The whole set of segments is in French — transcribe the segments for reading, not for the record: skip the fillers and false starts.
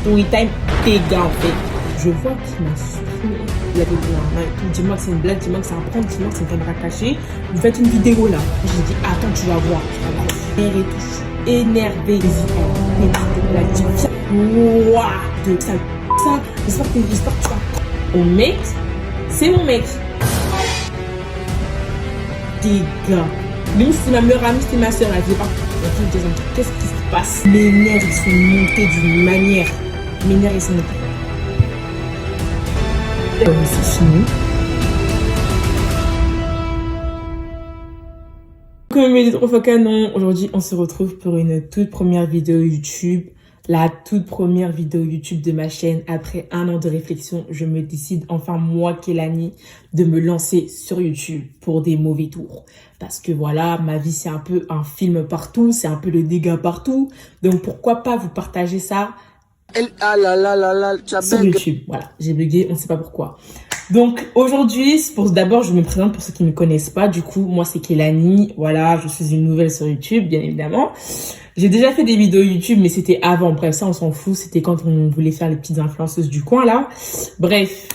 story time dégâts en fait. Je vois qu'il m'a supprimé. Il avait dit non, dis-moi que c'est une blague, dis-moi que c'est un prank, dis-moi que c'est une caméra cachée. Vous faites une vidéo là. J'ai dit attends, tu vas voir. Et tout, je suis énervée. La dit ouah, de ça. J'espère que tu vas. Mon mec, c'est mon mec. Des gars. Même si c'est ma meilleure amie, c'était ma soeur, elle faisait pas. Qu'est-ce qui se passe? Mes nerfs, ils sont montés d'une manière. Mes nerfs, ils sont montés. C'est fini. Comme mes trois fois canon, aujourd'hui, on se retrouve pour une toute première vidéo YouTube. La toute première vidéo YouTube de ma chaîne. Après 1 an de réflexion, je me décide enfin, moi, Kelani, de me lancer sur YouTube pour des mauvais tours. Parce que voilà, ma vie, c'est un peu un film partout, c'est un peu le dégât partout. Donc, pourquoi pas vous partager ça sur YouTube. Voilà, j'ai bugué, on ne sait pas pourquoi. Donc, aujourd'hui, d'abord, je me présente pour ceux qui ne me connaissent pas. Du coup, moi, c'est Kelani. Voilà, je suis une nouvelle sur YouTube, bien évidemment. J'ai déjà fait des vidéos YouTube, mais c'était avant. Bref, ça, on s'en fout. C'était quand on voulait faire les petites influenceuses du coin, là. Bref.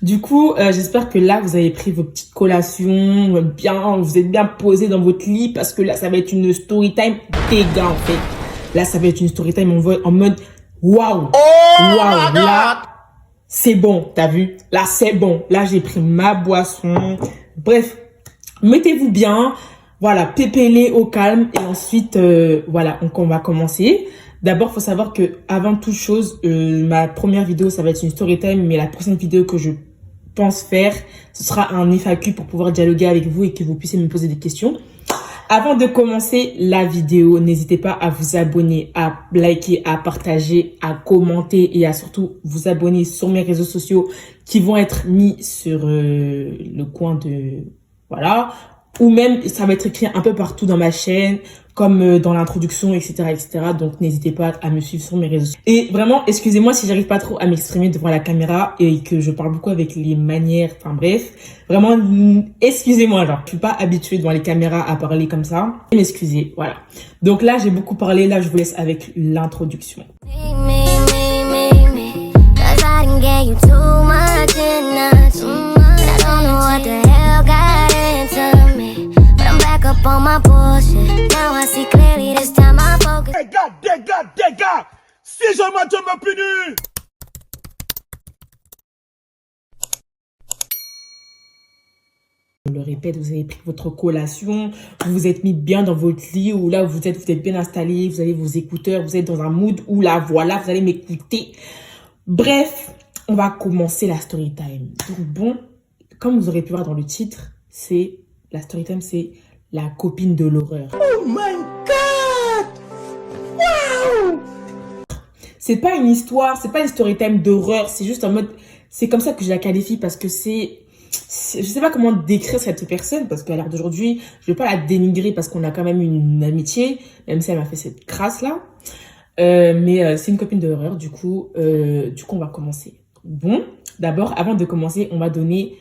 Du coup, j'espère que là, vous avez pris vos petites collations, vous êtes bien posé dans votre lit, parce que là, ça va être une story time dégâts, en fait. Là, ça va être une story time en mode, waouh! Waouh! Là, c'est bon, t'as vu? Là, c'est bon. Là, j'ai pris ma boisson. Bref, mettez-vous bien. Voilà, pépez-les au calme. Et ensuite, voilà, donc on va commencer. D'abord, faut savoir que avant toute chose, ma première vidéo, ça va être une story time. Mais la prochaine vidéo que je pense faire, ce sera un FAQ pour pouvoir dialoguer avec vous et que vous puissiez me poser des questions. Avant de commencer la vidéo, n'hésitez pas à vous abonner, à liker, à partager, à commenter et à surtout vous abonner sur mes réseaux sociaux qui vont être mis sur le coin de... Voilà. Ou même, ça va être écrit un peu partout dans ma chaîne, comme dans l'introduction, etc., etc. Donc, n'hésitez pas à me suivre sur mes réseaux sociaux. Et vraiment, excusez-moi si j'arrive pas trop à m'exprimer devant la caméra et que je parle beaucoup avec les manières, enfin bref. Vraiment, excusez-moi, genre, je suis pas habituée devant les caméras à parler comme ça. M'excusez, voilà. Donc là, j'ai beaucoup parlé, là, je vous laisse avec l'introduction. Dégâts! Si jamais tu me punis! Je le répète, vous avez pris votre collation, vous vous êtes mis bien dans votre lit, ou là vous êtes bien installé, vous avez vos écouteurs, vous êtes dans un mood où là, voilà, vous allez m'écouter. Bref, on va commencer la story time. Donc bon, comme vous aurez pu voir dans le titre, la story time, c'est la copine de l'horreur. Oh my God! Wow! C'est pas une histoire, c'est pas une story time d'horreur, c'est juste en mode, c'est comme ça que je la qualifie parce que je sais pas comment décrire cette personne parce qu'à l'heure d'aujourd'hui, je vais pas la dénigrer parce qu'on a quand même une amitié, même si elle m'a fait cette crasse là. Mais c'est une copine d'horreur, du coup, on va commencer. Bon, d'abord, avant de commencer, on va donner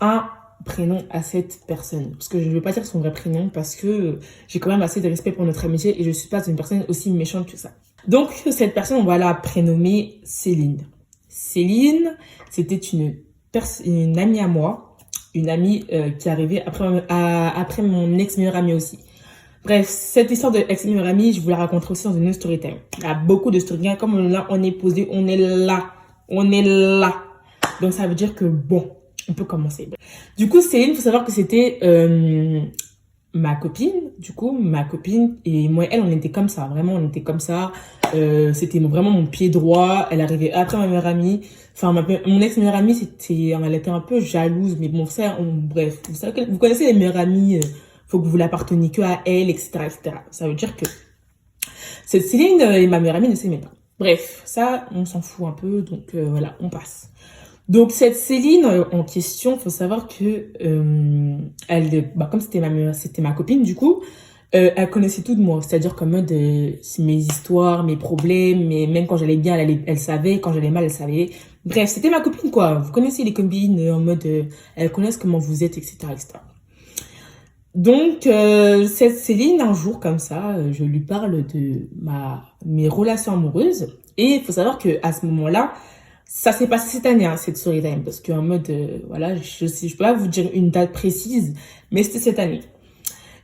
un prénom à cette personne. Parce que je ne vais pas dire son vrai prénom parce que j'ai quand même assez de respect pour notre amitié et je suis pas une personne aussi méchante que ça. Donc, cette personne, on va la prénommer Céline. Céline, c'était une amie à moi, une amie qui est arrivée après mon ex-meilleur ami aussi. Bref, cette histoire de ex-meilleur ami, je vous la raconterai aussi dans une autre story time. Il y a beaucoup de story time. Comme là, on est posé, on est là. On est là. Donc, ça veut dire que bon, on peut commencer. Du coup, Céline, il faut savoir que c'était ma copine. Du coup, ma copine et moi, elle, on était comme ça. Vraiment, on était comme ça. C'était vraiment mon pied droit. Elle arrivait après ma meilleure amie. Enfin, mon ex-meilleure amie, elle était un peu jalouse. Mais bon, ça, bref. Vous connaissez les meilleures amies, faut que vous l'apparteniez que à elle, etc., etc. Ça veut dire que cette Céline et ma meilleure amie ne s'aimaient pas. Bref, ça, on s'en fout un peu. Donc, voilà, on passe. Donc, cette Céline en question, faut savoir que comme c'était ma copine, du coup, elle connaissait tout de moi. C'est-à-dire qu'en mode, mes histoires, mes problèmes, mais même quand j'allais bien, elle savait. Quand j'allais mal, elle savait. Bref, c'était ma copine, quoi. Vous connaissez les copines en mode, elles connaissent comment vous êtes, etc., etc. Donc, cette Céline, un jour comme ça, je lui parle de mes relations amoureuses. Et il faut savoir que à ce moment-là, ça s'est passé cette année, hein, cette story time. Parce qu'en mode, voilà, je peux pas vous dire une date précise, mais c'était cette année.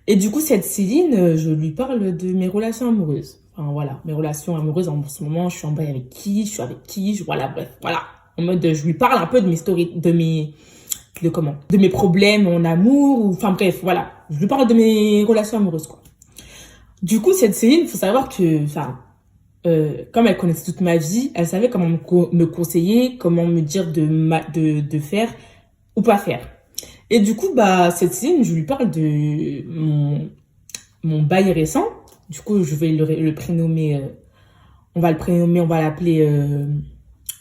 Et du coup, cette Céline, je lui parle de mes relations amoureuses. Enfin, voilà, mes relations amoureuses en ce moment, je suis en bail avec qui, je suis avec qui, voilà, bref, voilà. En mode, je lui parle un peu de mes stories, de mes problèmes en amour, ou, enfin bref, voilà. Je lui parle de mes relations amoureuses, quoi. Du coup, cette Céline, faut savoir que, enfin, comme elle connaissait toute ma vie, elle savait comment me conseiller, comment me dire de faire ou pas faire. Et du coup, bah, cette Céline, je lui parle de mon bail récent. Du coup, je vais le prénommer, on va l'appeler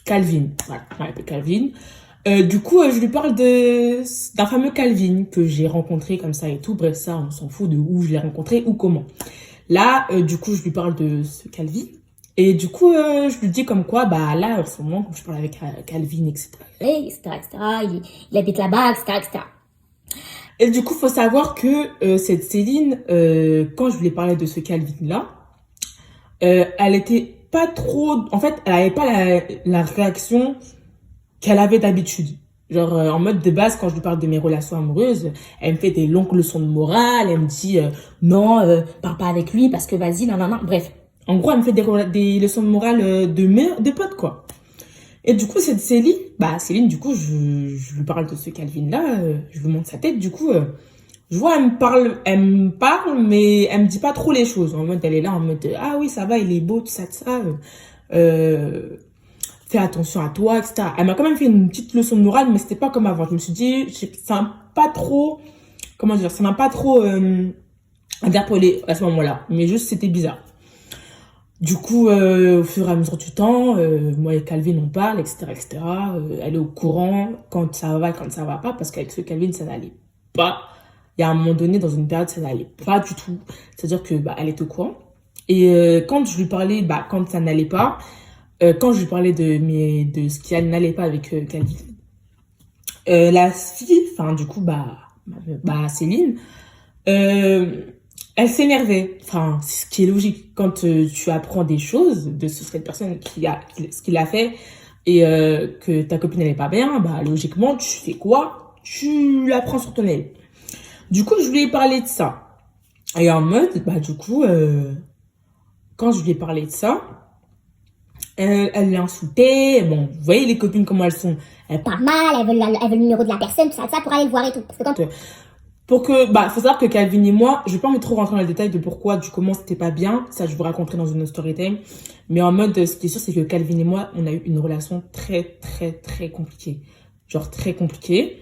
Calvin. Voilà, on va l'appeler Calvin. Du coup, je lui parle d'un fameux Calvin que j'ai rencontré comme ça et tout. Bref, ça, on s'en fout de où je l'ai rencontré ou comment. Là, du coup, je lui parle de ce Calvin. Et du coup, je lui dis comme quoi, bah là, en ce moment, quand je parle avec Calvin, etc., il habite là-bas, etc., etc. Et du coup, faut savoir que cette Céline, quand je lui ai parlé de ce Calvin-là, elle était pas trop... En fait, elle avait pas la réaction qu'elle avait d'habitude. Genre, en mode de base, quand je lui parle de mes relations amoureuses, elle me fait des longues leçons de morale, elle me dit non, parle pas avec lui parce que vas-y, non, non, non. Bref, en gros, elle me fait des leçons de morale de potes, quoi. Et du coup, cette Céline, du coup, je lui parle de ce Calvin-là, je lui montre sa tête, du coup, je vois, elle me parle, mais elle me dit pas trop les choses. En mode, elle est là, en mode, ah oui, ça va, il est beau, tout ça, fais attention à toi, etc. Elle m'a quand même fait une petite leçon de morale, mais c'était pas comme avant. Je me suis dit, ça m'a pas trop, comment dire, ça m'a pas trop interpellée à ce moment-là. Mais juste, c'était bizarre. Du coup, au fur et à mesure du temps, moi et Calvin, on parle, etc., etc. Elle est au courant quand ça va et quand ça va pas, parce qu'avec ce Calvin, ça n'allait pas. Il y a un moment donné, dans une période, ça n'allait pas du tout. C'est-à-dire que, bah, elle est au courant. Et quand je lui parlais, bah, quand ça n'allait pas, quand je lui parlais de ce qui n'allait pas avec Calvin, la fille, enfin, du coup, bah Céline, elle s'énervait. Enfin, c'est ce qui est logique. Quand tu apprends des choses de cette personne ce qu'il a fait et que ta copine n'est pas bien, bah logiquement, tu fais quoi? Tu la prends sur ton aile. Du coup, je lui ai parlé de ça. Et en mode, bah du coup, quand je lui ai parlé de ça, elle l'a insulté. Bon, vous voyez les copines comment elles sont. Elles Pas mal, elle veut le numéro de la personne, tout ça, pour aller le voir et tout. Parce que quand... faut savoir que Calvin et moi, je vais pas me trop rentrer dans les détails de pourquoi, du comment c'était pas bien. Ça, je vous raconterai dans une autre story time. Mais en mode, ce qui est sûr, c'est que Calvin et moi, on a eu une relation très, très, très compliquée. Genre, très compliquée.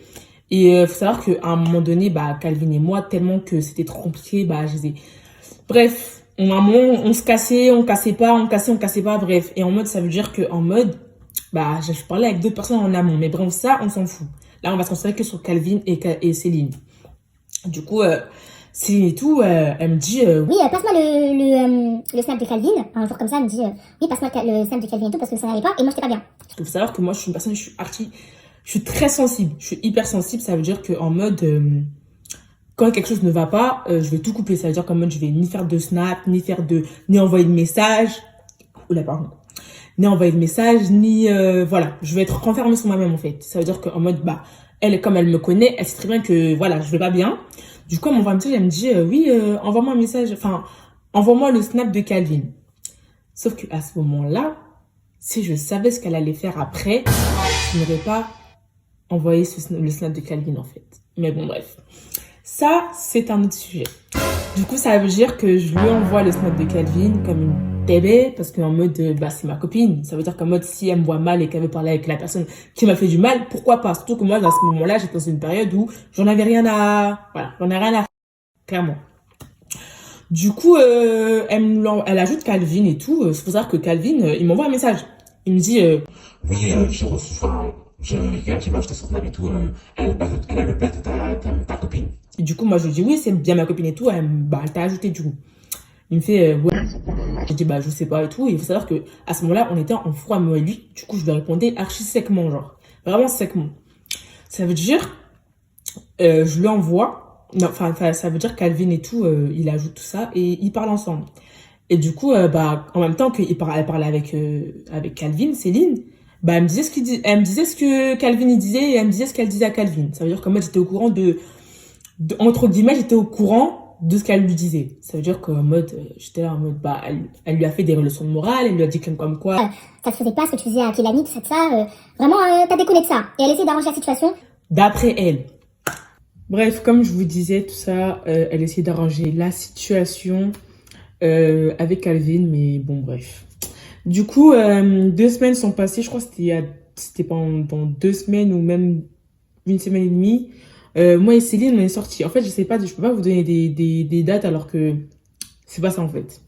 Et faut savoir qu'à un moment donné, bah, Calvin et moi, tellement que c'était trop compliqué, bah, bref, à un moment, on se cassait, on cassait pas, bref. Et en mode, ça veut dire que en mode, bah, je parlais avec deux personnes en amont. Mais bref, ça, on s'en fout. Là, on va se concentrer que sur Calvin et Céline. Du coup, Céline et tout, elle me dit... Oui, passe-moi le snap de Calvin. Un jour comme ça, elle me dit, oui, passe-moi le snap de Calvin et tout, parce que ça n'allait pas, et moi, j'étais pas bien. Parce qu'il faut savoir que moi, je suis une personne, je suis très sensible. Je suis hyper sensible, ça veut dire qu'en mode... quand quelque chose ne va pas, je vais tout couper. Ça veut dire qu'en mode, je vais ni faire de snap, ni envoyer de message. Oula, pardon. Ni envoyer de message, voilà. Je vais être renfermée sur moi-même, en fait. Ça veut dire qu'en mode, bah, elle, comme elle me connaît, elle sait très bien que, voilà, je vais pas bien. Du coup, elle m'envoie un message, elle me dit, oui, envoie-moi un message, enfin, envoie-moi le snap de Calvin. Sauf que à ce moment-là, si je savais ce qu'elle allait faire après, je n'aurais pas envoyé le snap de Calvin, en fait. Mais bon, bref. Ça, c'est un autre sujet. Du coup, ça veut dire que je lui envoie le snap de Calvin comme une bébé, parce qu'en mode, bah, c'est ma copine. Ça veut dire qu'en mode, si elle me voit mal et qu'elle veut parler avec la personne qui m'a fait du mal, pourquoi pas? Surtout que moi, dans ce moment-là, j'étais dans une période où j'en avais rien à... Voilà, j'en ai rien à faire, clairement. Du coup, elle ajoute Calvin et tout. C'est pour ça que Calvin, il m'envoie un message. Il me dit... Oui, j'ai reçu, enfin, j'ai quelqu'un qui m'a acheté son snap et tout, elle a le père de ta copine. Et du coup, moi, je lui dis, oui, c'est bien ma copine et tout. Elle t'a ajouté du coup. Il me fait, ouais. Je dis, bah, je sais pas et tout. Et il faut savoir que à ce moment-là, on était en froid, moi et lui. Du coup, je lui répondais archi secement, genre. Vraiment secement. Ça veut dire, je lui envoie. Non, enfin, ça veut dire Calvin et tout, il ajoute tout ça et ils parlent ensemble. Et du coup, bah, en même temps elle parlait avec Calvin, Céline, bah, elle me disait ce que Calvin il disait et elle me disait ce qu'elle disait à Calvin. Ça veut dire qu'en mode, j'étais au courant entre guillemets, j'étais au courant de ce qu'elle lui disait. Ça veut dire qu'en mode, j'étais là en mode, bah, elle lui a fait des leçons de morale, elle lui a dit comme quoi. Ça se faisait pas ce que tu faisais à Kélani, tout ça. Vraiment, t'as déconné de ça. Et elle essaie d'arranger la situation. D'après elle. Bref, comme je vous disais, tout ça, elle essaie d'arranger la situation avec Calvin, mais bon, bref. Du coup, 2 semaines sont passées, je crois que c'était pendant 2 semaines ou même une semaine et demie. Moi et Céline, on est sortis. En fait, je sais pas, je peux pas vous donner des dates alors que c'est pas ça en fait.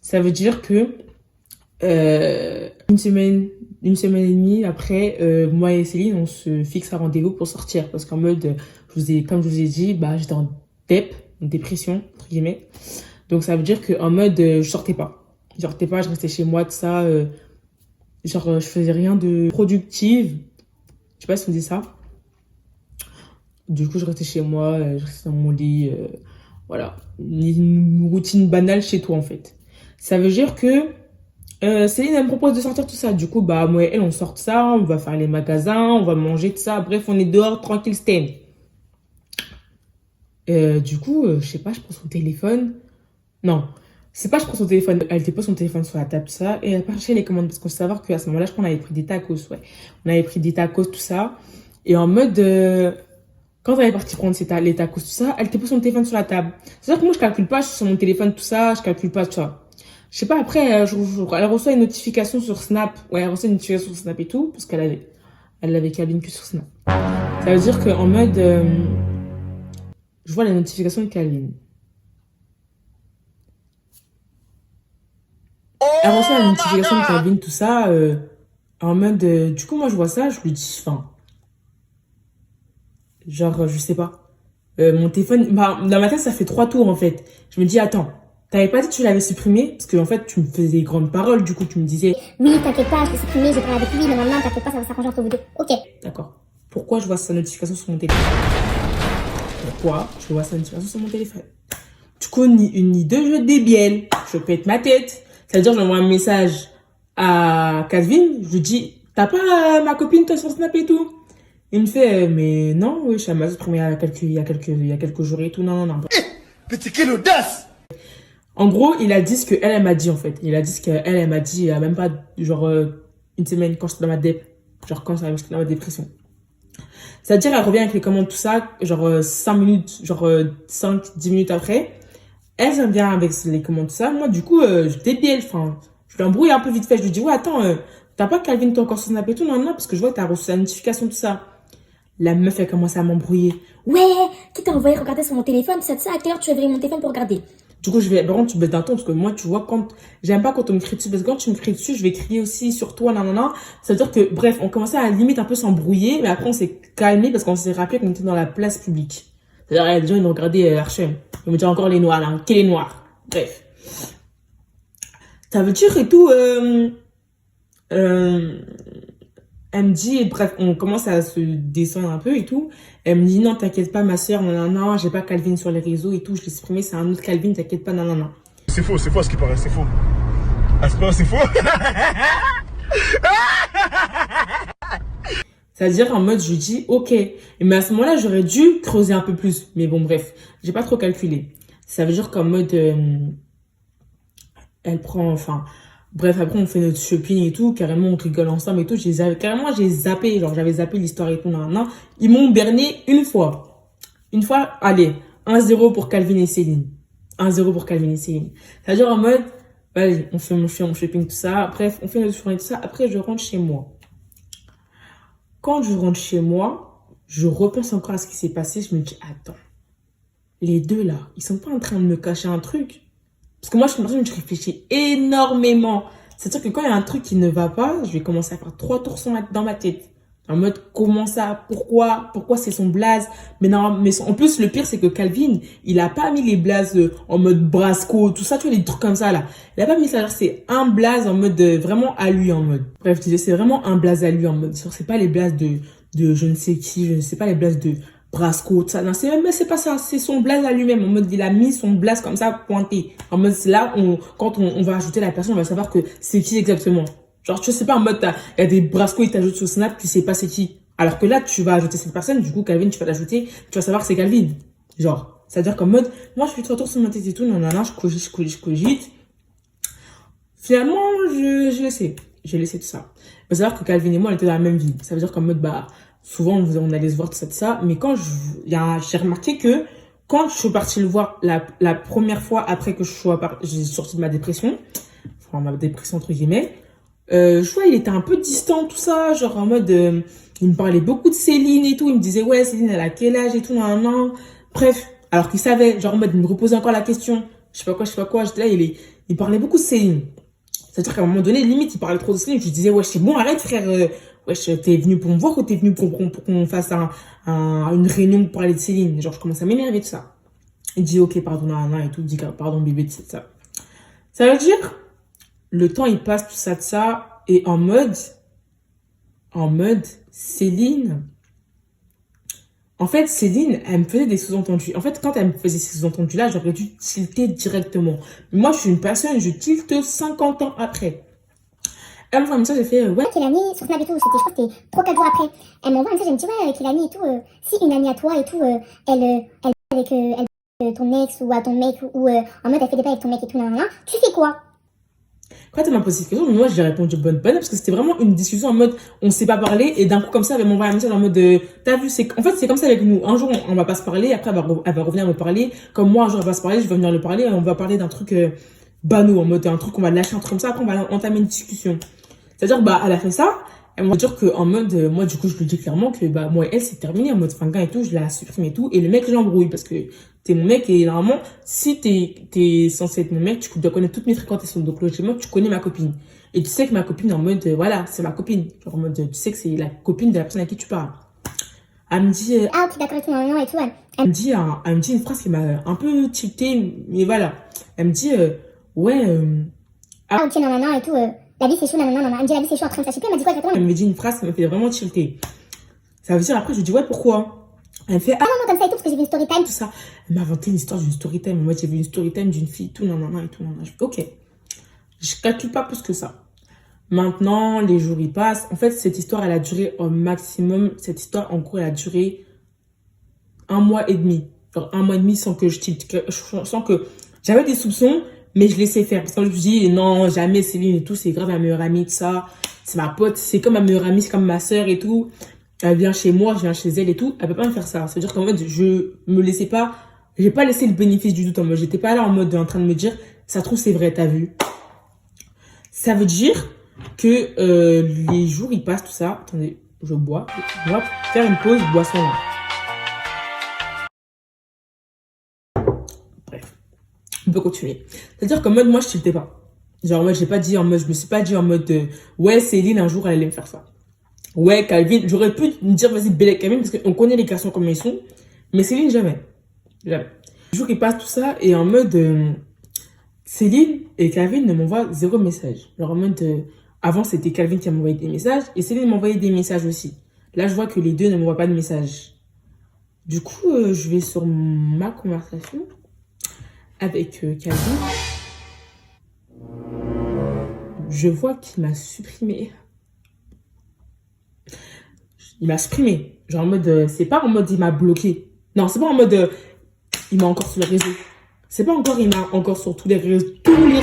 Ça veut dire que une semaine et demie après, moi et Céline, on se fixe un rendez-vous pour sortir. Parce qu'en mode, comme je vous ai dit, bah, j'étais en dépression, entre guillemets. Donc ça veut dire qu'en mode, je sortais pas. Je restais chez moi, tout ça. Je faisais rien de productive. Je sais pas si on dit ça. Du coup, je restais chez moi, je restais dans mon lit. Voilà. Une routine banale chez toi, en fait. Ça veut dire que Céline, elle me propose de sortir tout ça. Du coup, bah, moi et elle, on sort de ça. On va faire les magasins, on va manger tout ça. Bref, on est dehors, tranquille, stand. Du coup, je sais pas, je prends son téléphone. Non, c'est pas je prends son téléphone. Elle dépose son téléphone sur la table, tout ça. Et elle part chercher les commandes. Parce qu'on sait savoir qu'à ce moment-là, je crois qu'on avait pris des tacos, ouais. On avait pris des tacos, tout ça. Et en mode... quand elle est partie prendre les tacos, tout ça, elle dépose son téléphone sur la table. C'est-à-dire que moi, je calcule pas, je suis sur mon téléphone, tout ça, je calcule pas, tout ça. Je sais pas, après, elle reçoit une notification sur Snap. Ouais, elle reçoit une notification sur Snap et tout, parce elle avait Calvin que sur Snap. Ça veut dire qu'en mode... je vois la notification de Calvin. Elle reçoit la notification de Calvin, tout ça, en mode... du coup, moi, je vois ça, je lui dis... Enfin... Genre, je sais pas. Mon téléphone... Bah, dans ma tête, ça fait 3 tours, en fait. Je me dis, attends, t'avais pas dit que tu l'avais supprimé? Parce que, en fait, tu me faisais des grandes paroles. Du coup, tu me disais... Oui, t'inquiète pas, je l'ai supprimé, j'ai parlé avec lui, mais maintenant, t'inquiète pas, ça va s'arranger entre vous deux. Ok. D'accord. Pourquoi je vois sa notification sur mon téléphone? Pourquoi je vois sa notification sur mon téléphone? Du coup, ni une ni deux, je débielle. Je pète ma tête. C'est-à-dire, j'envoie un message à Calvin. Je lui dis, t'as pas ma copine, toi, sur Snap et tout? Il me fait, mais non, oui, je m'a supprimé il y a quelques jours et tout. Non, non, non. Petit quelle audace! En gros, il a dit ce qu'elle m'a dit, en fait. Il a dit ce qu'elle m'a dit il y a même pas, genre, une semaine quand j'étais dans ma genre, quand j'étais dans ma dépression. C'est-à-dire, elle revient avec les commandes, tout ça, genre, 5 minutes, genre, 5-10 minutes après. Elle, ça vient avec les commandes, tout ça. Moi, du coup, je débielle, enfin, je l'embrouille un peu vite fait. Je lui dis, ouais, attends, t'as pas Calvin, toi, encore sur Snap et tout? Non, non, parce que je vois que t'as reçu la notification, tout ça. La meuf, elle commence à m'embrouiller. Ouais, qui t'a envoyé regarder sur mon téléphone? C'est ça, à quelle heure tu as ouvert mon téléphone pour regarder? Du coup, par contre, tu baisses d'un ton, parce que moi, tu vois, j'aime pas quand on me crie dessus, parce que quand tu me cries dessus, je vais crier aussi sur toi, non, non, non. Ça veut dire que, bref, on commençait à la limite un peu s'embrouiller, mais après, on s'est calmé parce qu'on s'est rappelé qu'on était dans la place publique. C'est-à-dire, les gens, ils nous regardaient Archem. Ils me disaient encore les noirs, là. Quel est noir? Bref. Ça veut dire et tout, elle me dit, bref, on commence à se descendre un peu et tout. Elle me dit, non, t'inquiète pas, ma soeur, non, non, non, j'ai pas Calvin sur les réseaux et tout, je l'ai supprimé, c'est un autre Calvin, t'inquiète pas, non, non, non. C'est faux à ce qui paraît, c'est faux. À ce point, c'est faux. C'est-à-dire, en mode, je lui dis, ok. Mais à ce moment-là, j'aurais dû creuser un peu plus. Mais bon, bref, j'ai pas trop calculé. Ça veut dire qu'en mode, elle prend, enfin... Bref, après, on fait notre shopping et tout. Carrément, on rigole ensemble et tout. Carrément, j'ai zappé. Genre, j'avais zappé l'histoire et tout. Non, non. Ils m'ont berné une fois. Une fois, allez. 1-0 pour Calvin et Céline. 1-0 pour Calvin et Céline. C'est-à-dire en mode, allez, on fait mon shopping, tout ça. Bref, on fait notre journée, tout ça. Après, je rentre chez moi. Quand je rentre chez moi, je repense encore à ce qui s'est passé. Je me dis, attends. Les deux, là, ils sont pas en train de me cacher un truc? Parce que moi, je suis une personne, je réfléchis énormément. C'est-à-dire que quand il y a un truc qui ne va pas, je vais commencer à faire 3 tours dans ma tête. En mode, comment ça? Pourquoi c'est son blaze? Mais non, mais en plus, le pire, c'est que Calvin, il a pas mis les blazes en mode Brasco, tout ça, tu vois, les trucs comme ça, là. Il a pas mis ça, genre, c'est un blaze en mode, vraiment à lui, en mode. Bref, je disais, c'est vraiment un blaze à lui, en mode. C'est pas les blazes de je ne sais qui, je ne sais pas les blazes de Brasco, tout ça. Non, c'est pas ça. C'est son blaze à lui-même. En mode, il a mis son blaze comme ça, pointé. En mode, c'est là, quand on va ajouter la personne, on va savoir que c'est qui exactement. Genre, tu sais pas, en mode, il y a des Brasco, ils t'ajoutent sur Snap, tu sais pas c'est qui. Alors que là, tu vas ajouter cette personne, du coup, Calvin, tu vas l'ajouter, tu vas savoir que c'est Calvin. Genre, c'est-à-dire qu'en mode, moi, je fais 3 tours sur ma tête et tout, non, je cogite. Finalement, je laissé. J'ai laissé tout ça. Il faut savoir que Calvin et moi, on était dans la même ville. Ça veut dire qu'en mode, souvent, on allait se voir tout ça. Mais quand j'ai remarqué que quand je suis partie le voir la première fois après que j'ai sorti de ma dépression, enfin, ma dépression entre guillemets, je vois, il était un peu distant, tout ça. Genre, en mode, il me parlait beaucoup de Céline et tout. Il me disait, ouais, Céline, elle a quel âge et tout, non. Bref, alors qu'il savait, genre, en mode, il me reposait encore la question. Je sais pas quoi. J'étais là, il parlait beaucoup de Céline. C'est-à-dire qu'à un moment donné, limite, il parlait trop de Céline. Je lui disais, ouais, c'est bon, arrête, frère. T'es venu pour me voir ou t'es venu pour qu'on fasse une réunion pour parler de Céline? Genre, je commence à m'énerver de ça. Il dit, ok, pardon, nan, et tout. Il dit, pardon, bébé, de ça. Ça veut dire, le temps, il passe, tout ça, de ça. Et en mode, Céline. En fait, Céline, elle me faisait des sous-entendus. En fait, quand elle me faisait ces sous-entendus-là, j'aurais dû tilter directement. Mais moi, je suis une personne, je tilte 50 ans après. Elle m'envoie un message, elle fait, ouais. Kelani, sur Snap et tout, je crois que c'était 3-4 jours après. Elle m'envoie un message, elle me dit, ouais, Kelani et tout, si une amie à toi et tout, elle avec ton ex ou à ton mec, ou en mode elle fait des bails avec ton mec et tout, nan, tu fais quoi? Quand elle m'a posé cette question, moi j'ai répondu bonne, parce que c'était vraiment une discussion en mode on s'est pas parlé et d'un coup comme ça elle m'envoie un message en mode t'as vu, en fait c'est comme ça avec nous, un jour on va pas se parler, après elle va revenir me parler, comme moi un jour elle va se parler, je vais venir le parler et on va parler d'un truc banal, en mode un truc qu'on va lâcher un truc comme ça, après on va entamer une discussion. C'est-à-dire elle a fait ça, elle m'a dit que en mode moi du coup je lui dis clairement que moi et elle c'est terminé, en mode finga et tout, je la supprime et tout, et le mec j'embrouille parce que t'es mon mec et normalement, si t'es censé être mon mec, tu dois connaître toutes mes fréquentations. Donc logiquement, tu connais ma copine. Et tu sais que ma copine, en mode, voilà, c'est ma copine. Genre en mode, tu sais que c'est la copine de la personne à qui tu parles. Elle me dit... ah ok, d'accord, et tout, non, et tout, ouais. Elle me dit une phrase qui m'a un peu tiltée, mais voilà. Elle me dit, ouais... ah ok, non, et tout, la vie c'est chaud, non. Elle me dit la vie c'est chaud en train de s'acheter, elle m'a dit quoi exactement? Elle me dit une phrase qui m'a fait vraiment tilter. Ça veut dire, après, je lui dis, ouais, pourquoi? Elle me fait, non, comme ça et tout, parce que j'ai vu une story time. Tout ça. Elle m'a inventé une histoire d'une story time. Moi, j'ai vu une story time d'une fille, tout, non, et tout, non. Je fais, ok. Je calcule pas plus que ça. Maintenant, les jours, ils passent. En fait, cette histoire, elle a duré au maximum. Cette histoire, en gros, elle a duré 1 mois et demi. Genre 1 mois et demi sans que sans que j'avais des soupçons, mais je laissais faire. Parce que je me dis, non, jamais Céline et tout, c'est grave ma meilleure amie, tout ça. C'est ma pote, c'est comme ma meilleure amie, c'est comme ma soeur et tout. Elle vient chez moi, je viens chez elle et tout. Elle peut pas me faire ça. C'est-à-dire qu'en mode, je me laissais pas, j'ai pas laissé le bénéfice du doute en mode, j'étais pas là en mode en train de me dire, ça trouve c'est vrai, t'as vu. Ça veut dire que les jours ils passent, tout ça. Attendez, je bois. On va faire une pause boisson là. Bref, on peut continuer. C'est-à-dire qu'en mode, moi je tiltais pas. Genre, moi j'ai pas dit en mode, je me suis pas dit en mode, ouais, Céline un jour elle allait me faire ça. Ouais, Calvin, j'aurais pu me dire, vas-y, Bélec Calvin, parce qu'on connaît les garçons comme ils sont. Mais Céline, jamais. Jamais. Le jour qui passe tout ça, et en mode, Céline et Calvin ne m'envoient 0 message. Genre en mode, avant c'était Calvin qui m'envoyait des messages, et Céline m'envoyait des messages aussi. Là, je vois que les deux ne m'envoient pas de messages. Du coup, je vais sur ma conversation avec Calvin. Je vois qu'il m'a supprimé. Il m'a supprimé. Genre en mode, c'est pas en mode il m'a bloqué. Non, c'est pas en mode il m'a encore sur les réseaux. C'est pas encore il m'a encore sur tous les réseaux. Il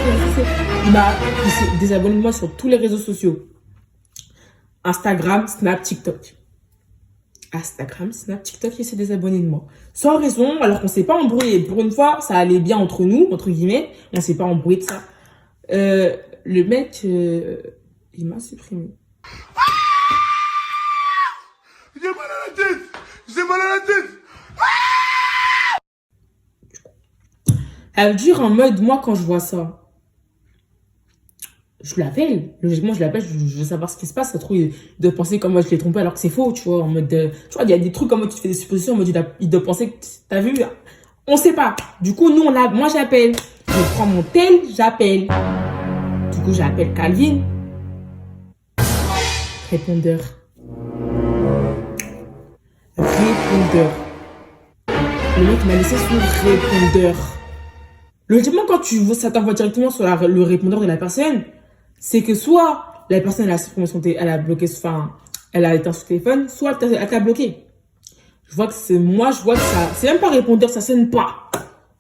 s'est désabonné de moi sur tous les réseaux sociaux. Instagram, Snap, TikTok. Instagram, Snap, TikTok, il s'est désabonné de moi. Sans raison, alors qu'on s'est pas embrouillé. Pour une fois, ça allait bien entre nous, entre guillemets. On s'est pas embrouillé de ça. Le mec, il m'a supprimé. J'ai mal à la tête. J'ai mal à la tête. Elle dure en mode, moi, quand je vois ça, je l'appelle. Logiquement, je l'appelle, je veux savoir ce qui se passe. Ça trouve, il doit penser comme moi, je l'ai trompé alors que c'est faux, tu vois. En mode, tu vois, il y a des trucs comme moi, tu fais des suppositions, en mode, il doit penser que t'as vu. On sait pas. Du coup, nous, moi, j'appelle. Je prends mon tel, j'appelle. Du coup, j'appelle Calvin. Répondeur. Le mec m'a laissé sur répondeur. Logiquement, quand ça t'envoie directement sur le répondeur de la personne, c'est que soit la personne elle a supprimé elle a bloqué, enfin, elle a éteint son téléphone, soit elle t'a bloqué. Je vois que ça, c'est même pas répondeur, ça sonne pas.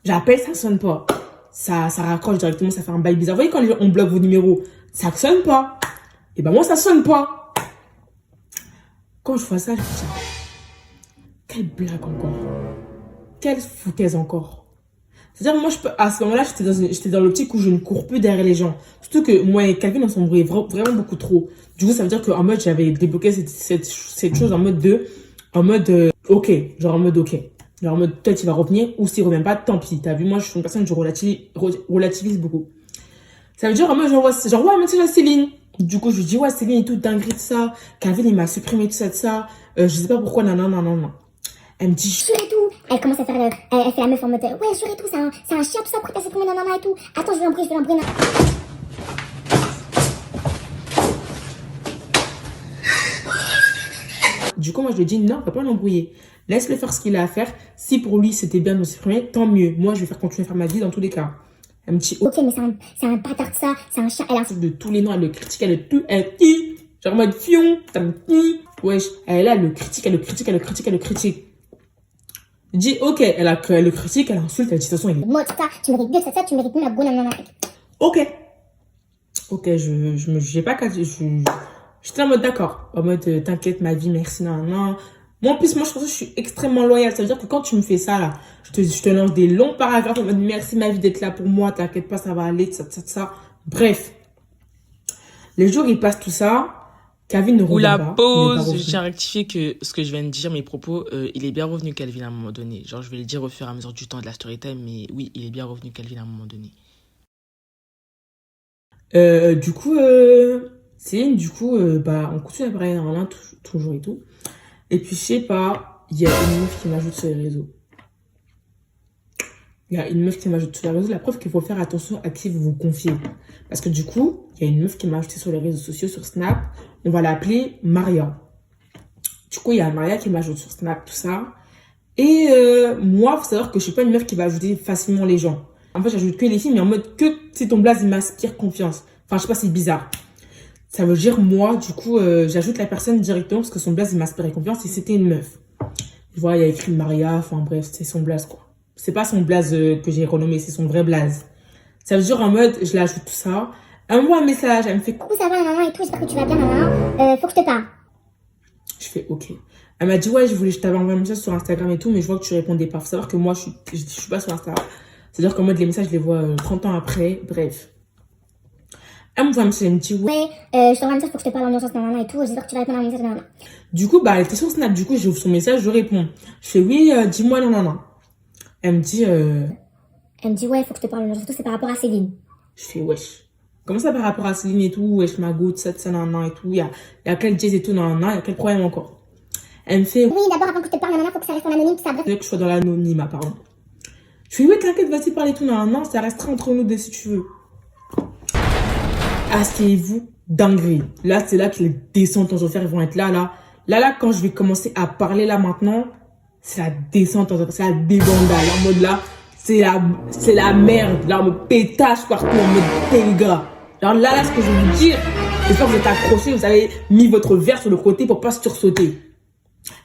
J'appelle, ça sonne pas. Ça raccroche directement, ça fait un bail bizarre. Vous voyez quand on bloque vos numéros, ça sonne pas. Et ben moi, ça sonne pas. Quand je vois ça, je me dis, quelle blague encore. Quelle foutaise encore. C'est-à-dire, moi, à ce moment-là, j'étais dans l'optique où je ne cours plus derrière les gens. Surtout que moi et Calvin, on s'embrouillait vraiment beaucoup trop. Du coup, ça veut dire qu'en mode, j'avais débloqué cette chose en mode, ok. Genre en mode, ok. Genre en mode, peut-être il va revenir, ou s'il revient pas, tant pis. T'as vu, moi, je suis une personne, je relativise beaucoup. Ça veut dire, en mode, j'envoie un message à Céline. Du coup, je lui dis, ouais, Céline et tout, dinguerie de ça. Calvin, il m'a supprimé tout ça de ça. Je sais pas pourquoi, non. Elle me dit, Jure et tout. Elle commence à faire, elle fait la meuf en mode, ouais, jure et tout, c'est un chien, tout ça, pourquoi t'as supprimé nanana et tout. Attends, je vais l'embrouiller. Du coup, moi, je lui ai dit, non, on va pas l'embrouiller. Laisse-le faire ce qu'il a à faire. Si pour lui, c'était bien de me supprimer, tant mieux. Moi, je vais continuer à faire ma vie dans tous les cas. Elle me dit, ok, mais c'est un bâtard de ça, c'est un chien. Elle a de tous les noms, elle le critique, elle dit, genre en mode fion, ça me dit. Wesh, elle est là, elle le critique. Je dis, ok, elle le critique, elle insulte, elle dit, de toute façon, il est moi, ça, tu mérites mieux que ça, tu mérites mieux la bonne nanana. ok, j'ai pas qu'à dire, j'étais en mode d'accord, en mode t'inquiète ma vie, merci, non. Moi en plus, je pense que je suis extrêmement loyale, ça veut dire que quand tu me fais ça là, je te lance des longs paragraphes en mode merci ma vie d'être là pour moi, t'inquiète pas, ça va aller, ça. Bref, les jours ils passent tout ça, Calvin ne revient pas. Ou la pause, je tiens à rectifier que ce que je viens de dire, mes propos, il est bien revenu Calvin à un moment donné. Genre je vais le dire au fur et à mesure du temps de la story time, mais oui, il est bien revenu Calvin à un moment donné. Du coup, Céline, on continue à parler normalement, toujours et tout. Et puis, je sais pas, il y a une meuf qui m'ajoute sur les réseaux. La preuve qu'il faut faire attention à qui vous vous confiez. Parce que du coup, il y a une meuf qui m'a ajouté sur les réseaux sociaux, sur Snap. On va l'appeler Maria. Du coup, il y a Maria qui m'ajoute sur Snap, tout ça. Et moi, il faut savoir que je suis pas une meuf qui va ajouter facilement les gens. En fait, j'ajoute que les filles, mais en mode que si ton blaze, il m'inspire confiance. Enfin, je sais pas, c'est bizarre. Ça veut dire, moi, du coup, j'ajoute la personne directement parce que son blaze, il m'inspirait confiance et c'était une meuf. Tu vois, il y a écrit Maria, enfin bref, c'est son blaze, quoi. C'est pas son blaze que j'ai renommé, c'est son vrai blaze. Ça veut dire, en mode, je l'ajoute tout ça. Elle m'envoie un message, elle me fait coucou, ça va, nanana et tout, j'espère que tu vas bien, nanana. Faut que je te parle. Je fais ok. Elle m'a dit, ouais, je t'avais envoyé un message sur Instagram et tout, mais je vois que tu répondais pas. Faut savoir que moi, je suis pas sur Instagram. C'est-à-dire qu'en mode, les messages, je les vois 30 ans après, bref. Elle me voit un message, elle me dit, ouais. Je t'envoie un message pour que je te parle en urgence, nanana et tout, j'espère que tu vas répondre à mon message, nanana. Du coup, elle était sur Snap, du coup, j'ouvre son message, je réponds. Je fais, oui, dis-moi, nanana. Elle me dit, ouais, faut que je te parle en urgence, tout c'est par rapport à Céline. Je fais, wesh. Comment ça par rapport à Céline et tout, wesh, ma goutte, ça, nanana et tout, il y a quel jazz et tout, nanana, il y a quel problème encore. Elle me fait, oui, d'abord, avant que je te parle, nanana, faut que ça reste en anonyme, tout ça, bref. que je sois dans l'anonymat, pardon. Je fais, oui, t'inquiète, vas-y, parler tout, nanana, ça restera entre nous deux si tu veux. Asseyez-vous, dinguerie. Là, c'est là que les descentes en enfer vont être là. Là, quand je vais commencer à parler là maintenant, c'est la descente en enfer, c'est la débandade. En mode là, c'est la merde. Là, on me pétage partout, en mode les gars. Alors là, ce que je vais vous dire, j'espère que vous êtes accrochés, vous avez mis votre verre sur le côté pour pas sursauter.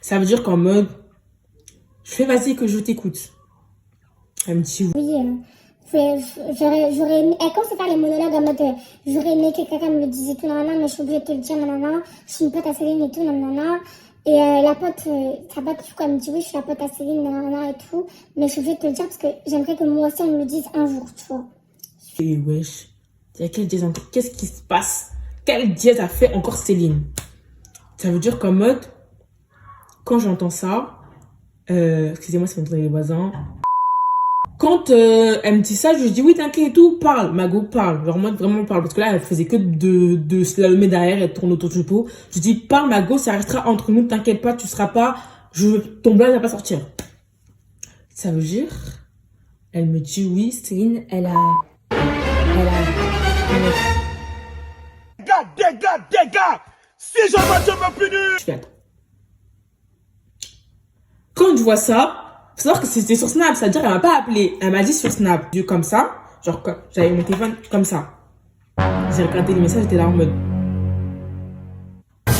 Ça veut dire qu'en mode, je fais vas-y que je t'écoute. Elle me dit oui. J'aurais aimé, elle commence à faire les monologues en mode, j'aurais aimé que quelqu'un me le dise et tout, nanana, mais je suis obligée de te le dire, nanana, je suis une pote à Céline et tout, nanana. Et sa pote, du coup, elle me dit, oui, je suis la pote à Céline, nanana et tout, mais je suis obligée de te le dire parce que j'aimerais que moi aussi, on me le dise un jour, tu vois. Et wesh, il y a quel dièse encore? Qu'est-ce qui se passe? Quel dièse a fait encore Céline? Ça veut dire qu'en mode, quand j'entends ça, excusez-moi, c'est les voisins. Quand elle me dit ça, je lui dis oui, t'inquiète et tout, parle, Mago, parle. Genre, moi, vraiment parle. Parce que là, elle faisait que de slalomer derrière et tourner autour du pot. Je dis, parle, Mago, ça restera entre nous, t'inquiète pas, tu seras pas, ton blague va pas sortir. Ça veut dire, elle me dit oui, Céline, elle a. Dégâts! Si jamais tu me punis! Je fais attends. Quand je vois ça, Faut savoir que c'était sur Snap, c'est-à-dire elle m'a pas appelé, elle m'a dit sur Snap. J'ai comme ça, genre j'avais mon téléphone comme ça. J'ai regardé les messages, j'étais là en mode... Vous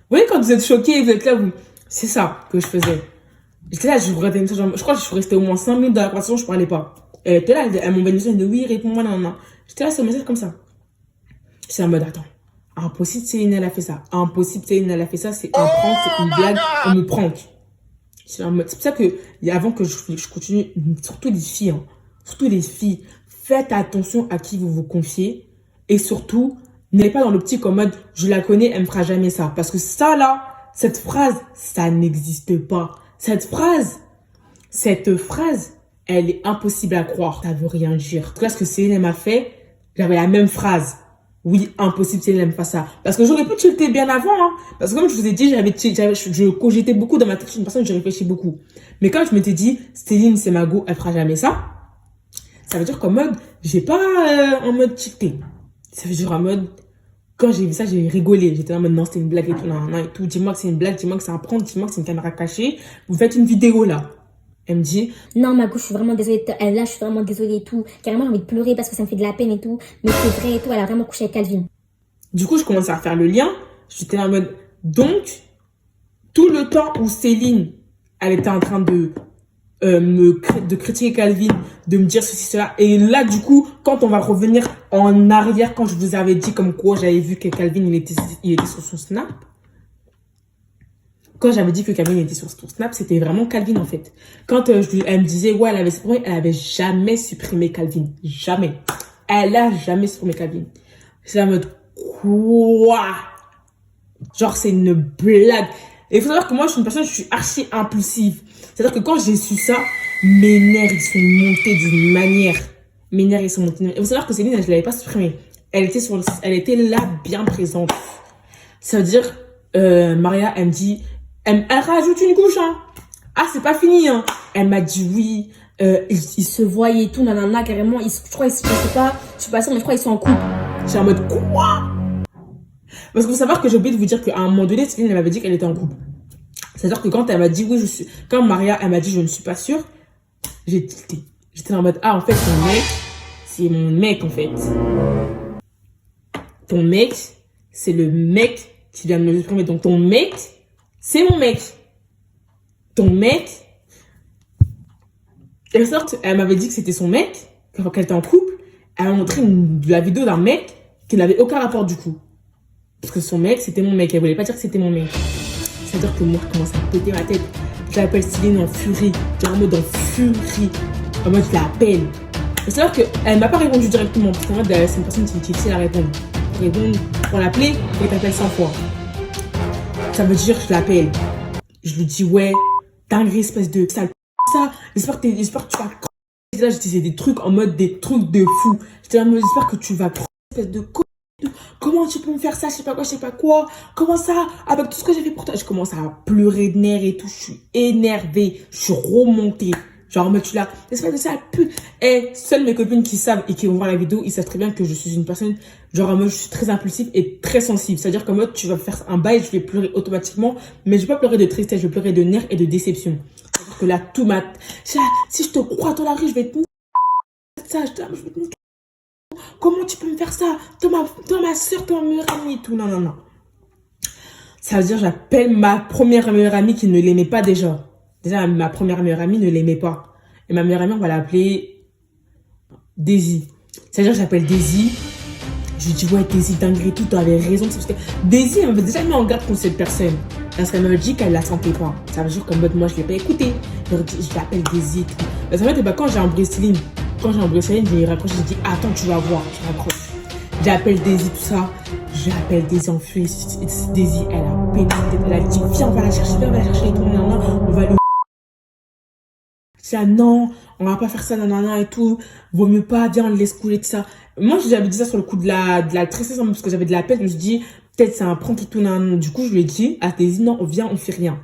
voyez quand vous êtes choqués, vous êtes là, vous... C'est ça que je faisais. J'étais là, je regardais les messages, je crois que je suis restée au moins 5 minutes dans la conversation, je parlais pas. Elle était là, elle m'envoyait une message, elle me dit oui, réponds-moi, non. J'étais là sur le message comme ça. J'étais en mode, attends. Impossible, Céline, elle a fait ça. Impossible, Céline, elle a fait ça. C'est un prank, c'est une blague. On me prank. C'est pour ça que, avant que je continue, surtout les filles, hein, surtout les filles, faites attention à qui vous vous confiez. Et surtout, n'allez pas dans l'optique en mode, je la connais, elle me fera jamais ça. Parce que ça, là, cette phrase, ça n'existe pas. Cette phrase, elle est impossible à croire. Ça veut rien dire. En tout cas, ce que Céline m'a fait, j'avais la même phrase. Oui, impossible, Céline n'aime pas ça. Parce que j'aurais pu tilter bien avant, hein. Parce que comme je vous ai dit, je cogitais beaucoup dans ma tête. Je suis une personne, je réfléchis beaucoup. Mais quand je m'étais dit, Céline, c'est ma go, elle fera jamais ça. Ça veut dire qu'en mode, j'ai pas en mode tilté. Ça veut dire en mode, quand j'ai vu ça, j'ai rigolé. J'étais en mode, non, c'était une blague et tout, non, et tout. Dis-moi que c'est une blague, dis-moi que c'est un prank, dis-moi que c'est une caméra cachée. Vous faites une vidéo là. Elle me dit, non, ma go, je suis vraiment désolée. Là, je suis vraiment désolée et tout. Carrément, j'ai envie de pleurer parce que ça me fait de la peine et tout. Mais c'est vrai et tout, elle a vraiment couché avec Calvin. Du coup, je commençais à faire le lien. J'étais en mode, donc, tout le temps où Céline, elle était en train de critiquer Calvin, de me dire ceci, cela. Et là, du coup, quand on va revenir en arrière, quand je vous avais dit comme quoi j'avais vu que Calvin, il était sur son Snap. Quand j'avais dit que Calvin était sur son Snap, c'était vraiment Calvin, en fait. Quand elle me disait, ouais, elle avait jamais supprimé Calvin. Jamais. Elle a jamais supprimé Calvin. C'est en mode, quoi? Genre, c'est une blague. Et il faut savoir que moi, je suis une personne, je suis archi impulsive. C'est-à-dire que quand j'ai su ça, mes nerfs, ils sont montés d'une manière. Mes nerfs, ils sont montés d'une manière. Il faut savoir que Céline, je ne l'avais pas supprimée. Elle était là, bien présente. Ça veut dire, Maria, elle me dit, elle rajoute une couche, hein. Ah, c'est pas fini, hein. Elle m'a dit oui. Ils se voyaient et tout, nanana, carrément. Je crois, je sais pas sûre, mais je crois qu'ils sont en couple. J'étais en mode, quoi? Parce qu'il faut savoir que j'ai oublié de vous dire qu'à un moment donné, Céline, elle m'avait dit qu'elle était en couple. C'est-à-dire que quand elle m'a dit oui, quand Maria, elle m'a dit je ne suis pas sûre, j'ai tilté. J'étais en mode, ah, en fait, ton mec, c'est mon mec, en fait. Ton mec, c'est le mec qui vient de me supprimer. Donc, ton mec, c'est mon mec. Ton mec. Et sorte, elle m'avait dit que c'était son mec, qu'elle était en couple. Elle m'a montré la vidéo d'un mec qui n'avait aucun rapport du coup. Parce que son mec, c'était mon mec. Elle voulait pas dire que c'était mon mec. C'est-à-dire que moi, je commence à péter ma tête. J'appelle Céline en furie. J'étais en mode en furie. En mode, je l'appelle. C'est-à-dire qu'elle m'a pas répondu directement. Parce qu'en mode, c'est une personne qui est difficile à répondre. Pour l'appeler, elle t'appelle 100 fois. Ça veut dire que je l'appelle. Je lui dis, ouais, dinguerie, espèce de sale ça. J'espère que tu vas crever. Là, je disais des trucs en mode des trucs de fou. J'étais en mode, j'espère que tu vas crever, espèce de con. Comment tu peux me faire ça, je sais pas quoi. Comment ça, avec tout ce que j'ai fait pour toi. Je commence à pleurer de nerfs et tout. Je suis énervée. Je suis remontée. Genre, mais tu l'as, espèce de sale pute. Et seules mes copines qui savent et qui vont voir la vidéo, ils savent très bien que je suis une personne, genre en mode, je suis très impulsive et très sensible. C'est-à-dire qu'en mode, tu vas faire un bail, je vais pleurer automatiquement. Mais je vais pas pleurer de tristesse, je vais pleurer de nerfs et de déception. C'est-à-dire que là, tout m'a... Si je te crois dans la rue, je vais te... Ça, je vais te... Comment tu peux me faire ça? Toi, ma soeur, toi, ma meilleure amie et tout. Non, non, non. Ça veut dire, j'appelle ma première meilleure amie qui ne l'aimait pas déjà. Déjà, ma première meilleure amie ne l'aimait pas. Et ma meilleure amie, on va l'appeler Daisy. C'est-à-dire, j'appelle Daisy. Je lui dis, ouais, Daisy, dinguerie, tout, tu avais raison. Parce que Daisy, elle m'avait déjà mis en garde contre cette personne. Parce qu'elle m'avait dit qu'elle la sentait pas. Ça veut dire qu'en mode, moi, je ne l'ai pas écouté. Je l'appelle Daisy. Parce qu'en fait, quand j'ai embrassé Céline, je lui raccroche, je dis, attends, tu vas voir, tu raccroches. J'appelle Daisy, tout ça. J'appelle Daisy en furie. Daisy, elle a pété. Elle a dit, viens, on va la chercher, et tout, on va le... C'est non, on va pas faire ça, nanana et tout. Vaut mieux pas, viens, on le laisse couler, tout ça. Moi, j'avais dit ça sur le coup de la tristesse, parce que j'avais de la peine. Je me suis dit, peut-être c'est un prank et tout, nanana. Du coup, je lui ai dit à Daisy, non, viens, on fait rien.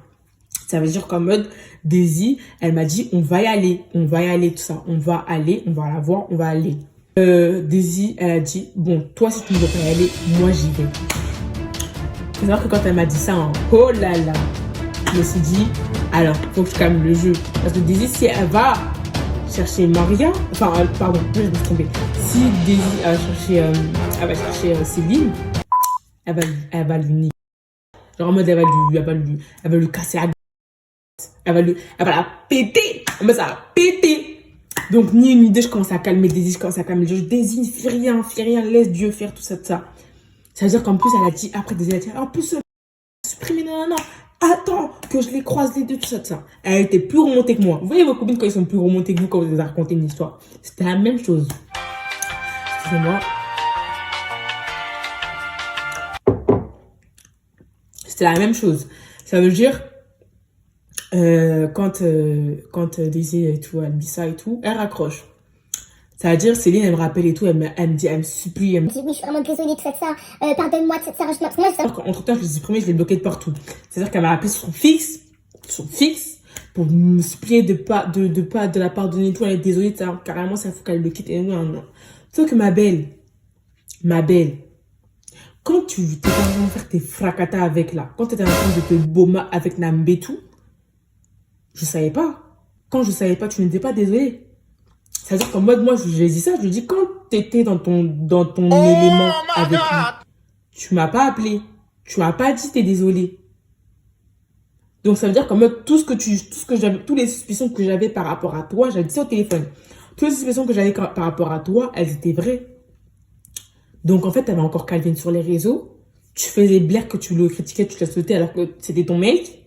Ça veut dire qu'en mode, Daisy, elle m'a dit, on va y aller, tout ça. On va aller, on va la voir, on va aller. Daisy, elle a dit, bon, toi, si tu ne veux pas y aller, moi, j'y vais. Faut savoir que quand elle m'a dit ça, hein, oh là là, je me suis dit, Alors, faut que je calme le jeu. Parce que Daisy, si elle va chercher Maria, enfin, pardon, je me suis trompée. Si Daisy elle va chercher Céline, elle va lui niquer. Genre en mode, elle va lui casser la gueule. Elle va la péter. En mode, ça va péter. Donc, ni une ni deux, je commence à calmer Daisy, je commence à calmer le jeu. Daisy, fais rien, laisse Dieu faire tout ça, tout ça. Ça veut dire qu'en plus, elle a dit, après Daisy, elle a dit, en plus, supprimer, non. Attends que je les croise les deux, tout ça, tout ça. Elle était plus remontée que moi. Vous voyez vos copines quand ils sont plus remontées que vous quand vous les avez raconté une histoire. C'était la même chose. Excusez-moi. C'était la même chose. Ça veut dire, quand Daisy et tout, elle dit ça et tout, elle raccroche. Ça veut dire, Céline, elle me rappelle et tout, elle me dit, elle me supplie. Je dis oui, je suis vraiment désolée de ça, pardonne-moi de ça, parce que moi, Entre temps, je l'ai supprimé, je l'ai bloqué de partout. C'est-à-dire qu'elle m'a appelé sur son fixe, pour me supplier de la pardonner et tout, elle est désolée, ça, carrément, ça faut qu'elle le quitte. Et non. Sauf que ma belle, quand tu t'es en train de faire tes fracatas avec là, quand tu étais en train de te boma avec Nambetou, je savais pas. Quand je savais pas, tu n'étais pas désolée. C'est-à-dire qu'en mode, moi, je lui ai dit ça, je lui ai dit, quand t'étais dans ton élément avec lui, tu m'as pas appelé. Tu m'as pas dit t'es désolé. Donc, ça veut dire qu'en mode, toutes les suspicions que j'avais par rapport à toi, j'avais dit ça au téléphone. Toutes les suspicions que j'avais par rapport à toi, elles étaient vraies. Donc, en fait, t'avais encore Calvin sur les réseaux. Tu faisais blaire que tu le critiquais, tu l'as sauté alors que c'était ton mec.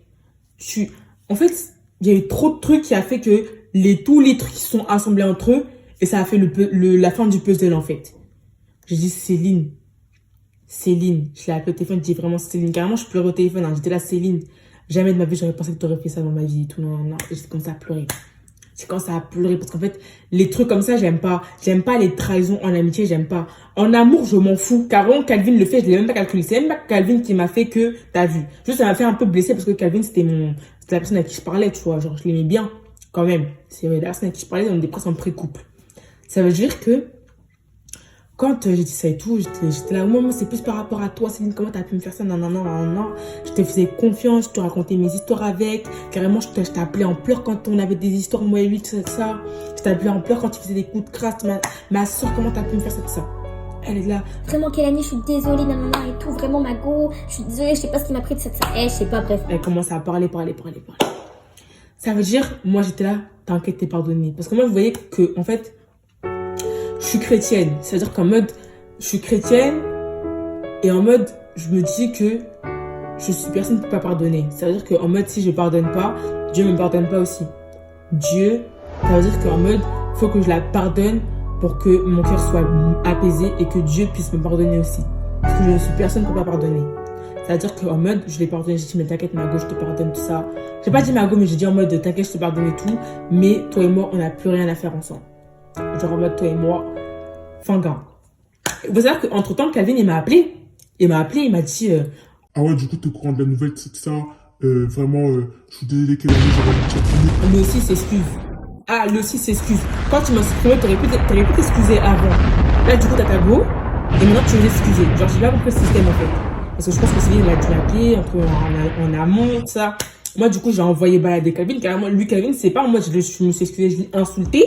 En fait, il y a eu trop de trucs qui a fait que tous les trucs qui sont assemblés entre eux et ça a fait la fin du puzzle en fait. J'ai dit Céline, je l'ai appelé au téléphone, j'ai dit vraiment Céline, carrément je pleurais au téléphone, hein. J'étais là Céline, jamais de ma vie j'aurais pensé que tu aurais fait ça dans ma vie et tout, non, et j'ai commencé à pleurer. J'ai commencé à pleurer parce qu'en fait les trucs comme ça j'aime pas les trahisons en amitié, j'aime pas. En amour je m'en fous, carrément Calvin le fait, je l'ai même pas calculé, c'est même pas Calvin qui m'a fait que t'as vu. Juste ça m'a fait un peu blesser parce que Calvin c'était la personne à qui je parlais, tu vois, genre je l'aimais bien. Quand même, c'est la personne à qui je parlais, on était presque en pré-couple. Ça veut dire que quand j'ai dit ça et tout, j'étais là, moi c'est plus par rapport à toi, Céline, comment t'as pu me faire ça, non. Je te faisais confiance, je te racontais mes histoires avec. Carrément, je t'appelais en pleurs quand on avait des histoires, moi et lui, tout ça. Je t'appelais en pleurs quand tu faisais des coups de crasse. Ma soeur, comment t'as pu me faire ça, tout ça. Elle est là. Vraiment, Kélanie, je suis désolée, nanana et tout. Vraiment, ma go, je suis désolée, je sais pas ce qui m'a pris de ça. Je sais pas, bref. Elle commence à parler. Ça veut dire, moi j'étais là, t'inquiète, t'es pardonné. Parce que moi, vous voyez que, en fait, je suis chrétienne. C'est-à-dire qu'en mode, je suis chrétienne et en mode, je me dis que personne ne peut pas pardonner. Ça veut dire qu'en mode, si je pardonne pas, Dieu ne me pardonne pas aussi. Dieu, ça veut dire qu'en mode, faut que je la pardonne pour que mon cœur soit apaisé et que Dieu puisse me pardonner aussi. Parce que je ne suis personne pour pas pardonner. C'est-à-dire qu'en mode, je l'ai pardonné, j'ai dit, mais t'inquiète, Margot, je te pardonne tout ça. J'ai pas dit Margot, mais j'ai dit en mode, t'inquiète, je te pardonne et tout. Mais toi et moi, on n'a plus rien à faire ensemble. Genre en mode, toi et moi, finga. Vous savez qu'entre temps, Calvin, il m'a appelé, il m'a dit, Ah ouais, du coup, t'es au courant de la nouvelle, c'est ça. Vraiment, je suis désolé qu'elle j'aurais dû t'appeler. lui aussi s'excuse. Ah, lui aussi s'excuse. Quand tu m'as supprimé, t'aurais pu t'excuser avant. Là, du coup, t'as ta go, et maintenant tu veux t'excuser. Genre, j'ai pas compris le système en fait. Parce que je pense que Céline, il a dû l'appeler, en amont, tout ça. Moi, du coup, j'ai envoyé balader Calvin. Carrément, lui, Calvin, c'est pas moi, je me suis excusé, je l'ai insulté.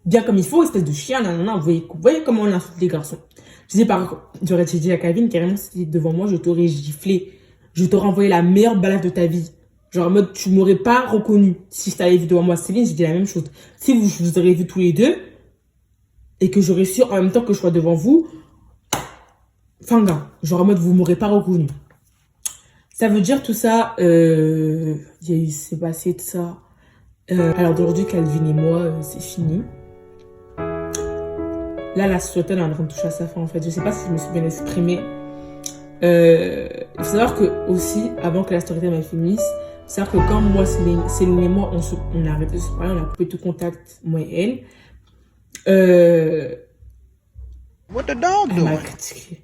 Bien comme il faut, espèce de chien, nanana. Vous voyez comment on insulte les garçons. J'aurais dit à Calvin, carrément, si t'étais devant moi, je t'aurais giflé. Je t'aurais envoyé la meilleure balade de ta vie. Genre, en mode, tu m'aurais pas reconnu. Si je t'avais vu devant moi, Céline, j'ai dit la même chose. Si je vous aurais vu tous les deux, et que j'aurais su en même temps que je sois devant vous, genre en mode, vous m'aurez pas reconnu. Ça veut dire tout ça, il s'est passé de ça. Alors d'aujourd'hui, Calvin et moi, c'est fini. Là, la société est en train de toucher à sa fin, en fait. Je sais pas si je me suis bien exprimée. Il faut savoir que, aussi, avant que la story time finisse, c'est-à-dire que quand moi, Céline et moi, on a arrêté de se parler, on a coupé tout contact, moi et elle. What the dog Elle m'a critiqué.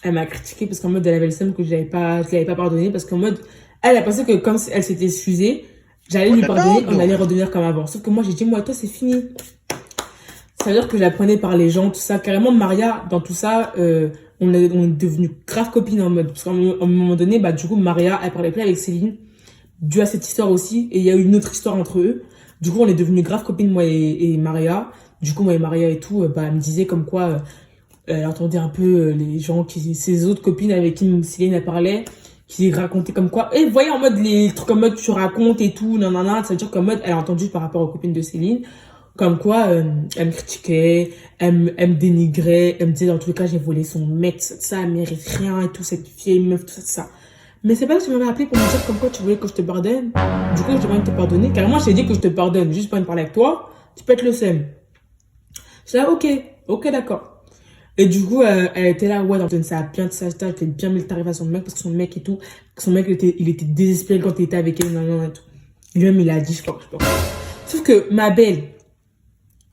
Elle m'a critiqué parce qu'en mode, elle avait le seum que je l'avais pas pardonné. Parce qu'en mode, elle a pensé que comme elle s'était excusée, j'allais lui pardonner, on allait redevenir comme avant. Sauf que moi, j'ai dit, moi, toi, c'est fini. Ça veut dire que je la prenais par les gens, tout ça. Carrément, Maria, dans tout ça, on est devenus grave copines en mode. Parce qu'à un moment donné, bah, du coup, Maria, elle parlait plus avec Céline. dû à cette histoire aussi. Et il y a eu une autre histoire entre eux. Du coup, on est devenus grave copines, moi et Maria. Du coup, moi et Maria et tout, elle me disait comme quoi elle entendait un peu les gens, ses autres copines avec qui Céline elle parlait, qui racontaient comme quoi, et voyez en mode les trucs en mode tu racontes et tout, nanana, ça veut dire qu'en mode elle a entendu par rapport aux copines de Céline, comme quoi elle me critiquait, elle me dénigrait, elle me disait dans tous les cas j'ai volé son mec, ça elle mérite rien et tout, cette vieille meuf, tout ça. Mais c'est pas que tu m'avais appelé pour me dire comme quoi tu voulais que je te pardonne. Du coup, je vais te pardonner. Carrément, je t'ai dit que je te pardonne. Juste pas de parler avec toi. Tu pètes le seum. Je suis là, ok, d'accord. Et du coup, elle était là, ouais, ça a bien, ça a bien mis le tarif à son mec parce que son mec et tout. Son mec, il était désespéré quand il était avec elle, non, et tout. Lui-même, il a dit, je sais pas. Sauf que, ma belle,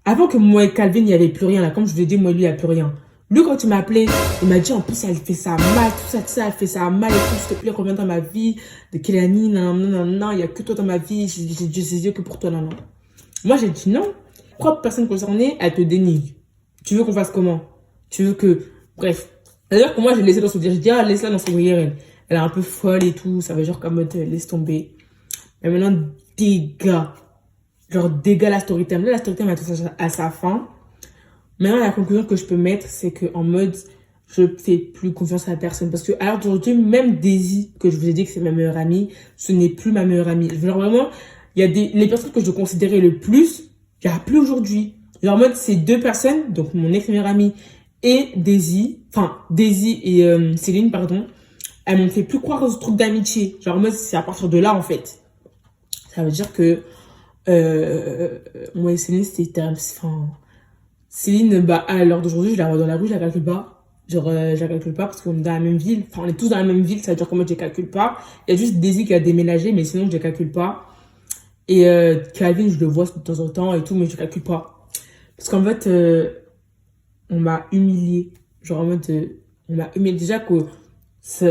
avant que moi et Calvin, il n'y avait plus rien, là, comme je vous l'ai dit, moi, lui, il n'y a plus rien. Lui, quand il m'a appelé, il m'a dit, en plus, elle fait ça mal, tout ça, elle fait ça mal et tout, s'il te plaît, reviens dans ma vie, de Kelani, non, il n'y a que toi dans ma vie, j'ai Dieu que pour toi, non. Moi, j'ai dit non. Propre personne concernée, elle te dénigre. Tu veux qu'on fasse comment? Tu veux que... Bref. C'est-à-dire que moi, j'ai laissé dans son dire, j'ai dit, laisse-la dans son gruyère, elle est un peu folle et tout, ça veut dire qu'en mode, laisse tomber. Mais maintenant, dégâts. Genre, dégâts la story time. Là, la story time est à sa fin. Maintenant, la conclusion que je peux mettre, c'est que en mode, je fais plus confiance à la personne. Parce que, à l'heure d'aujourd'hui, même Daisy, que je vous ai dit que c'est ma meilleure amie, ce n'est plus ma meilleure amie. Genre, vraiment, il y a les personnes que je considérais le plus, il n'y a plus aujourd'hui. Genre, en mode, ces deux personnes, donc mon ex-meilleure amie et Daisy et Céline, pardon, elles m'ont fait plus croire aux trucs d'amitié. Genre, en mode, c'est à partir de là, en fait. Ça veut dire que, moi et Céline, c'était, enfin, Céline, à l'heure d'aujourd'hui, je la vois dans la rue, je la calcule pas. Genre, je la calcule pas parce qu'on est dans la même ville. Enfin, on est tous dans la même ville, ça veut dire qu'en mode, je la calcule pas. Il y a juste Daisy qui a déménagé, mais sinon, je la calcule pas. Et Calvin, je le vois de temps en temps et tout, mais je calcule pas. Parce qu'en fait, on m'a humilié. Genre, en mode, on m'a humilié. Déjà que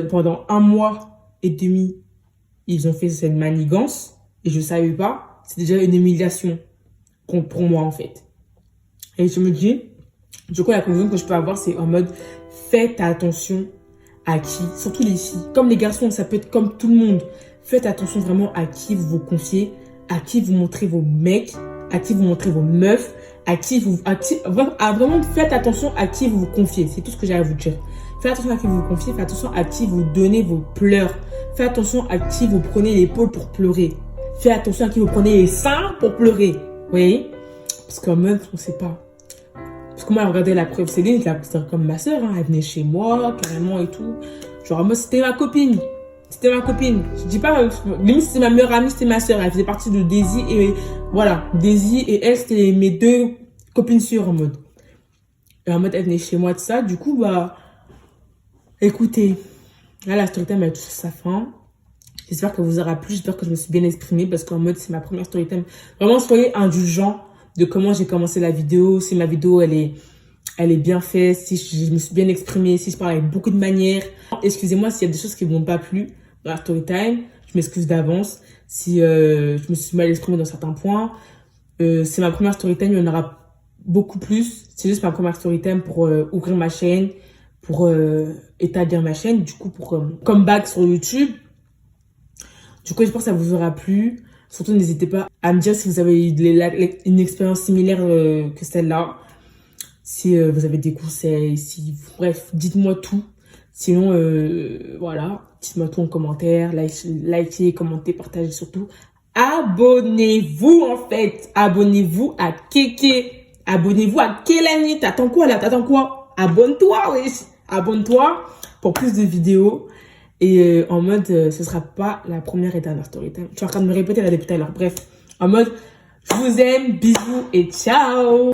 pendant 1 mois et demi, ils ont fait cette manigance et je savais pas. C'est déjà une humiliation pour moi, en fait. Et je me dis, du coup, la conclusion que je peux avoir, c'est en mode, faites attention à qui, surtout les filles. Comme les garçons, ça peut être comme tout le monde. Faites attention vraiment à qui vous vous confiez, à qui vous montrez vos mecs, à qui vous montrez vos meufs, vraiment, faites attention à qui vous vous confiez. C'est tout ce que j'ai à vous dire. Faites attention à qui vous vous confiez, faites attention à qui vous donnez vos pleurs. Faites attention à qui vous prenez l'épaule pour pleurer. Faites attention à qui vous prenez les seins pour pleurer. Vous voyez? Parce qu'en même, on sait pas. Parce que moi, regardez la preuve, Céline, je la considère comme ma soeur, hein. Elle venait chez moi, carrément et tout. Genre, moi, c'était ma copine. C'était ma copine. Je dis pas, limite, c'était ma meilleure amie, c'était ma soeur. Elle faisait partie de Daisy et voilà. Daisy et elle, c'était mes 2 copines sûres en mode. Et en mode, elle venait chez moi, tout ça. Du coup, écoutez, là, la story time, elle touche à sa fin. J'espère que vous aura plu. J'espère que je me suis bien exprimée parce qu'en mode, c'est ma première story time. Vraiment, soyez indulgents de comment j'ai commencé la vidéo. Si ma vidéo, elle est bien faite, si je me suis bien exprimée, si je parle avec beaucoup de manières. Excusez-moi s'il y a des choses qui ne m'ont pas plu dans la story time. Je m'excuse d'avance si je me suis mal exprimée dans certains points. C'est ma première story time, il y en aura beaucoup plus. C'est juste ma première story time pour ouvrir ma chaîne, pour établir ma chaîne, du coup pour comeback sur YouTube. Du coup, j'espère que ça vous aura plu. Surtout, n'hésitez pas à me dire si vous avez eu une expérience similaire que celle-là. Si vous avez des conseils, bref, dites-moi tout. Sinon, voilà, dites-moi tout en commentaire, likez, commentez, partagez surtout. Abonnez-vous en fait, abonnez-vous à Kéké, abonnez-vous à Kelani. T'attends quoi là? T'attends quoi? Abonne-toi, oui, abonne-toi pour plus de vidéos. Et en mode, ce sera pas la première et dernière story time. Je suis en train de me répéter là depuis tout à l'heure. Bref, en mode, je vous aime, bisous et ciao.